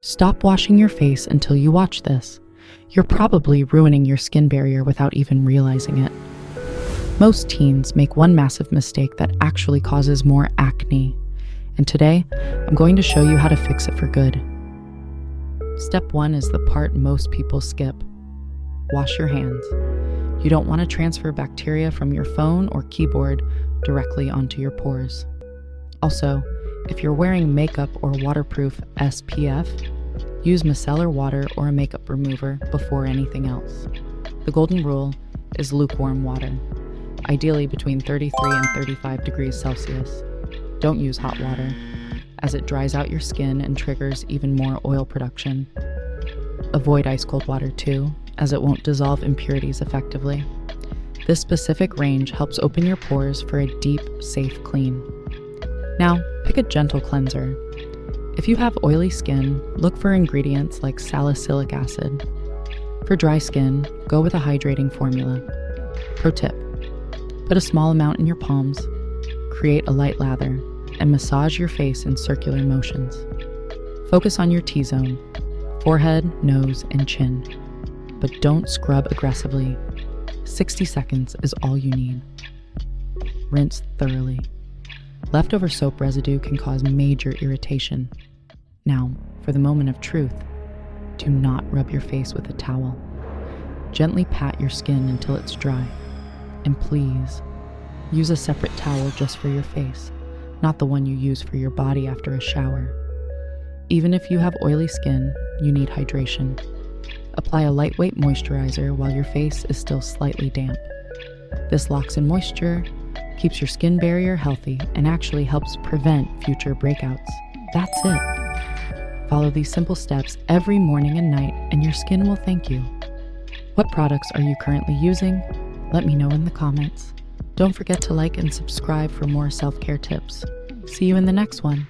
Stop washing your face until you watch this. You're probably ruining your skin barrier without even realizing it. Most teens make one massive mistake that actually causes more acne. And today, I'm going to show you how to fix it for good. Step 1 is the part most people skip. Wash your hands. You don't want to transfer bacteria from your phone or keyboard directly onto your pores. Also, if you're wearing makeup or waterproof SPF, use micellar water or a makeup remover before anything else. The golden rule is lukewarm water, ideally between 33 and 35 degrees Celsius. Don't use hot water, as it dries out your skin and triggers even more oil production. Avoid ice-cold water too, as it won't dissolve impurities effectively. This specific range helps open your pores for a deep, safe clean. Now, pick a gentle cleanser. If you have oily skin, look for ingredients like salicylic acid. For dry skin, go with a hydrating formula. Pro tip: put a small amount in your palms, create a light lather, and massage your face in circular motions. Focus on your T-zone, forehead, nose, and chin, but don't scrub aggressively. 60 seconds is all you need. Rinse thoroughly. Leftover soap residue can cause major irritation. Now, for the moment of truth, do not rub your face with a towel. Gently pat your skin until it's dry. And please, use a separate towel just for your face, not the one you use for your body after a shower. Even if you have oily skin, you need hydration. Apply a lightweight moisturizer while your face is still slightly damp. This locks in moisture, keeps your skin barrier healthy, and actually helps prevent future breakouts. That's it. Follow these simple steps every morning and night, and your skin will thank you. What products are you currently using? Let me know in the comments. Don't forget to like and subscribe for more self-care tips. See you in the next one.